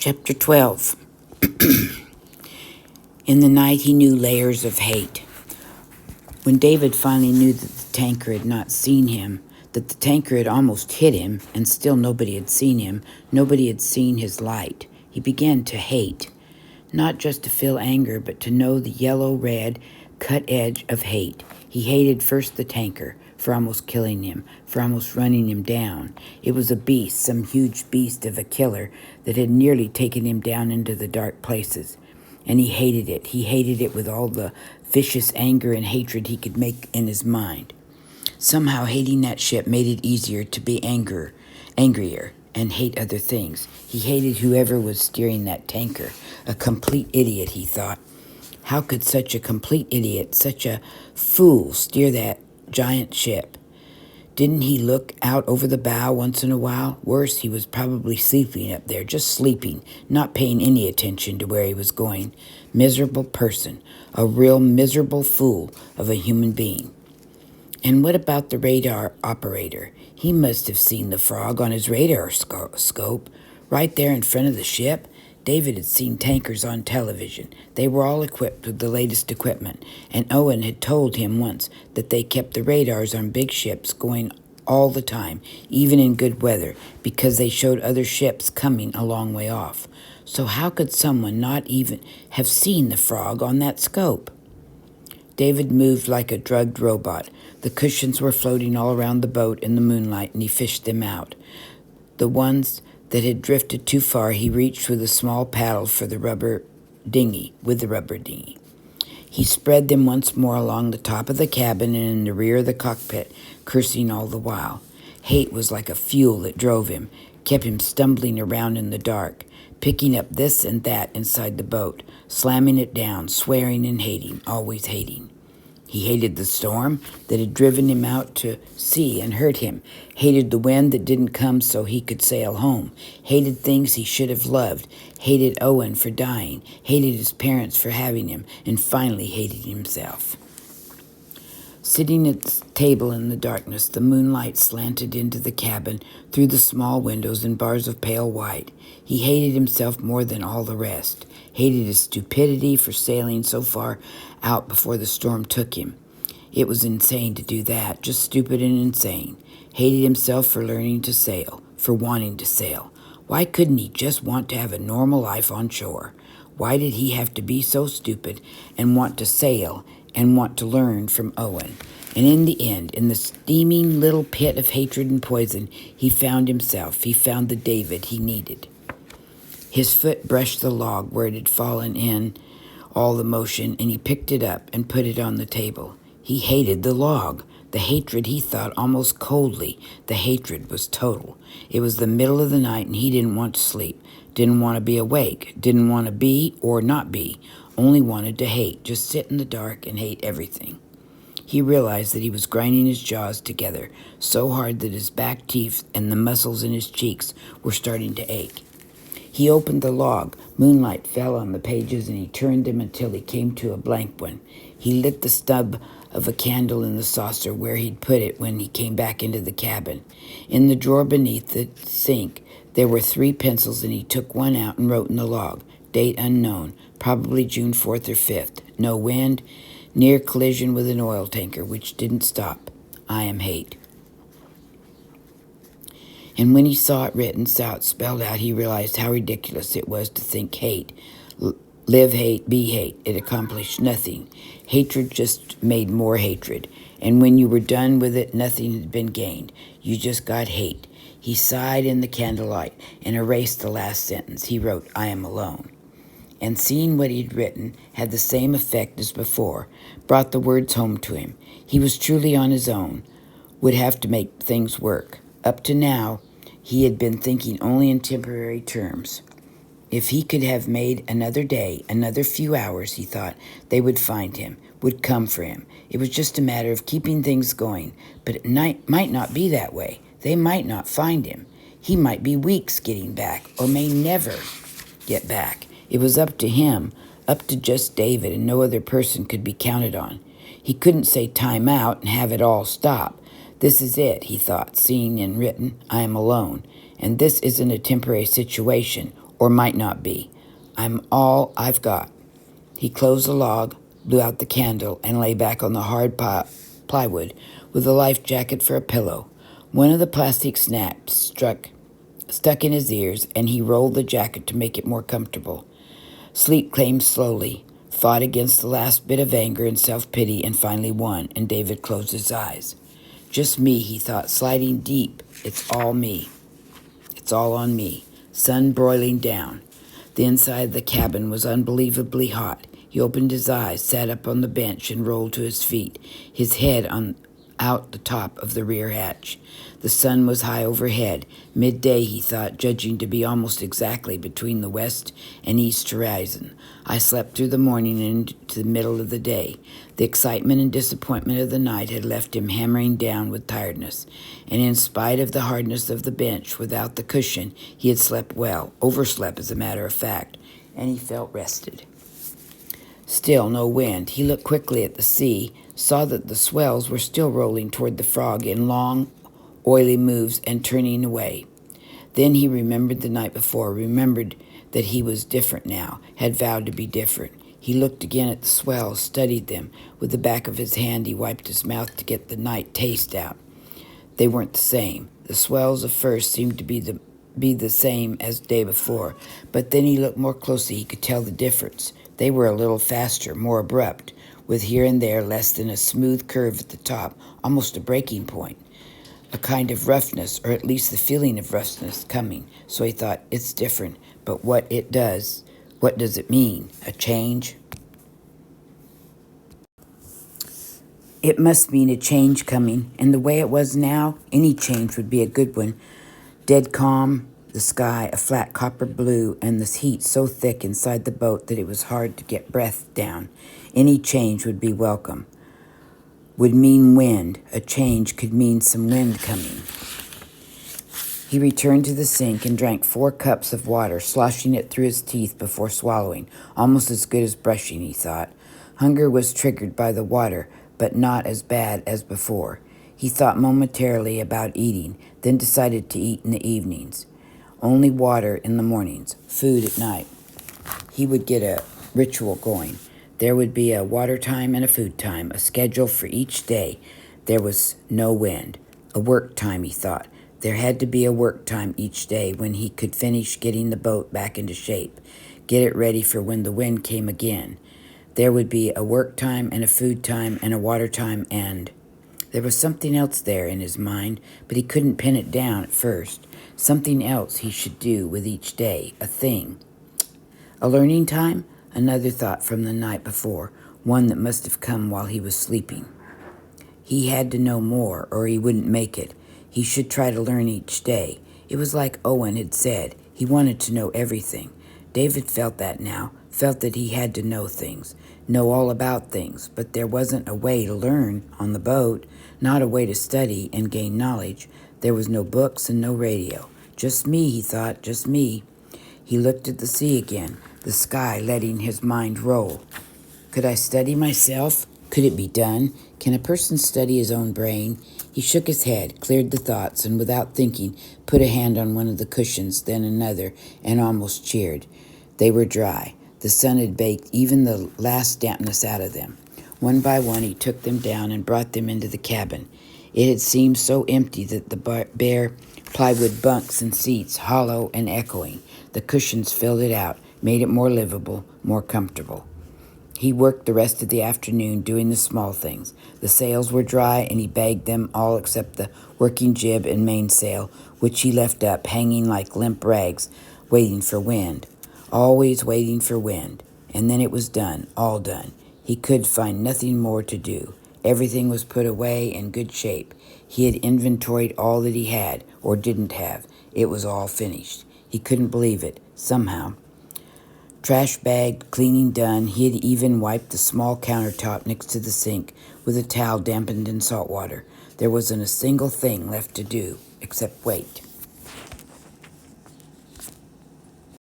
Chapter 12. In the night he knew layers of hate. When David finally knew that the tanker had not seen him, that the tanker had almost hit him, and still nobody had seen him, nobody had seen his light, he began to hate. Not just to feel anger, but to know the yellow-red cut edge of hate. He hated first the tanker, for almost killing him, for almost running him down. It was a beast, some huge beast of a killer that had nearly taken him down into the dark places. And he hated it. He hated it with all the vicious anger and hatred he could make in his mind. Somehow hating that ship made it easier to be angrier, and hate other things. He hated whoever was steering that tanker. A complete idiot, he thought. How could such a complete idiot, such a fool, steer that giant ship? Didn't he look out over the bow once in a while? Worse, he was probably sleeping up there, just sleeping, not paying any attention to where he was going. Miserable person, a real miserable fool of a human being. And what about the radar operator? He must have seen the frog on his radar scope, right there in front of the ship. David had seen tankers on television. They were all equipped with the latest equipment, and Owen had told him once that they kept the radars on big ships going all the time, even in good weather, because they showed other ships coming a long way off. So how could someone not even have seen the frog on that scope? David moved like a drugged robot. The cushions were floating all around the boat in the moonlight, and he fished them out. The ones that had drifted too far, he reached with a small paddle for the rubber dinghy. He spread them once more along the top of the cabin and in the rear of the cockpit, cursing all the while. Hate was like a fuel that drove him, kept him stumbling around in the dark, picking up this and that inside the boat, slamming it down, swearing and hating, always hating. He hated the storm that had driven him out to sea and hurt him, hated the wind that didn't come so he could sail home, hated things he should have loved, hated Owen for dying, hated his parents for having him, and finally hated himself. Sitting at the table in the darkness, the moonlight slanted into the cabin through the small windows in bars of pale white. He hated himself more than all the rest, hated his stupidity for sailing so far out before the storm took him. It was insane to do that, just stupid and insane. Hated himself for learning to sail, for wanting to sail. Why couldn't he just want to have a normal life on shore? Why did he have to be so stupid and want to sail and want to learn from Owen? And in the end, in the steaming little pit of hatred and poison, he found himself. He found the David he needed. His foot brushed the log where it had fallen in all the motion, and he picked it up and put it on the table. He hated the log. The hatred, he thought, almost coldly. The hatred was total. It was the middle of the night, and he didn't want to sleep, didn't want to be awake, didn't want to be or not be, only wanted to hate, just sit in the dark and hate everything. He realized that he was grinding his jaws together so hard that his back teeth and the muscles in his cheeks were starting to ache. He opened the log. Moonlight fell on the pages, and he turned them until he came to a blank one. He lit the stub of a candle in the saucer where he'd put it when he came back into the cabin. In the drawer beneath the sink, there were 3 pencils, and he took one out and wrote in the log, date unknown, probably June 4th or 5th. No wind, near collision with an oil tanker, which didn't stop. I am hate. And when he saw it written, saw it spelled out, he realized how ridiculous it was to think hate. Live hate, be hate. It accomplished nothing. Hatred just made more hatred. And when you were done with it, nothing had been gained. You just got hate. He sighed in the candlelight and erased the last sentence. He wrote, I am alone. And seeing what he'd written had the same effect as before, brought the words home to him. He was truly on his own, would have to make things work. Up to now, he had been thinking only in temporary terms. If he could have made another day, another few hours, he thought, they would find him, would come for him. It was just a matter of keeping things going, but it might not be that way. They might not find him. He might be weeks getting back, or may never get back. It was up to him, up to just David, and no other person could be counted on. He couldn't say time out and have it all stop. This is it, he thought, seeing and written, I am alone, and this isn't a temporary situation or might not be. I'm all I've got. He closed the log, blew out the candle, and lay back on the hard plywood with the life jacket for a pillow. One of the plastic snaps stuck in his ears, and he rolled the jacket to make it more comfortable. Sleep came slowly, fought against the last bit of anger and self-pity, and finally won, and David closed his eyes. Just me, he thought, sliding deep. It's all me. It's all on me. Sun broiling down. The inside of the cabin was unbelievably hot. He opened his eyes, sat up on the bench, and rolled to his feet, his head out the top of the rear hatch. The sun was high overhead, midday, he thought, judging to be almost exactly between the west and east horizon. I slept through the morning and into the middle of the day. The excitement and disappointment of the night had left him hammering down with tiredness, and in spite of the hardness of the bench, without the cushion, he had slept well, overslept as a matter of fact, and he felt rested. Still no wind. He looked quickly at the sea, saw that the swells were still rolling toward the Frog in long, oily moves and turning away. Then he remembered the night before, remembered that he was different now, had vowed to be different. He looked again at the swells, studied them. With the back of his hand, he wiped his mouth to get the night taste out. They weren't the same. The swells of first seemed to be the same as the day before, but then he looked more closely. He could tell the difference. They were a little faster, more abrupt, with here and there less than a smooth curve at the top, almost a breaking point. A kind of roughness, or at least the feeling of roughness, coming. So he thought, it's different, but what does it mean? A change? It must mean a change coming, and the way it was now, any change would be a good one. Dead calm, the sky a flat copper blue, and the heat so thick inside the boat that it was hard to get breath down. Any change would be welcome. Would mean wind. A change could mean some wind coming. He returned to the sink and drank 4 cups of water, sloshing it through his teeth before swallowing. Almost as good as brushing, he thought. Hunger was triggered by the water, but not as bad as before. He thought momentarily about eating, then decided to eat in the evenings. Only water in the mornings, food at night. He would get a ritual going. There would be a water time and a food time, a schedule for each day. There was no wind. A work time, he thought. There had to be a work time each day when he could finish getting the boat back into shape, get it ready for when the wind came again. There would be a work time and a food time and a water time, and there was something else there in his mind, but he couldn't pin it down at first. Something else he should do with each day, a thing. A learning time? Another thought from the night before, one that must have come while he was sleeping. He had to know more, or he wouldn't make it. He should try to learn each day. It was like Owen had said. He wanted to know everything. David felt that now, felt that he had to know things, know all about things, but there wasn't a way to learn on the boat, not a way to study and gain knowledge. There was no books and no radio. Just me, he thought, just me. He looked at the sea again, the sky letting his mind roll. Could I study myself? Could it be done? Can a person study his own brain? He shook his head, cleared the thoughts, and without thinking, put a hand on one of the cushions, then another, and almost cheered. They were dry. The sun had baked even the last dampness out of them. One by one he took them down and brought them into the cabin. It had seemed so empty that the bare plywood bunks and seats, hollow and echoing. The cushions filled it out, made it more livable, more comfortable. He worked the rest of the afternoon doing the small things. The sails were dry, and he bagged them all except the working jib and mainsail, which he left up, hanging like limp rags, waiting for wind. Always waiting for wind. And then it was done, all done. He could find nothing more to do. Everything was put away in good shape. He had inventoried all that he had, or didn't have. It was all finished. He couldn't believe it, somehow. Trash bag, cleaning done, he had even wiped the small countertop next to the sink with a towel dampened in salt water. There wasn't a single thing left to do, except wait.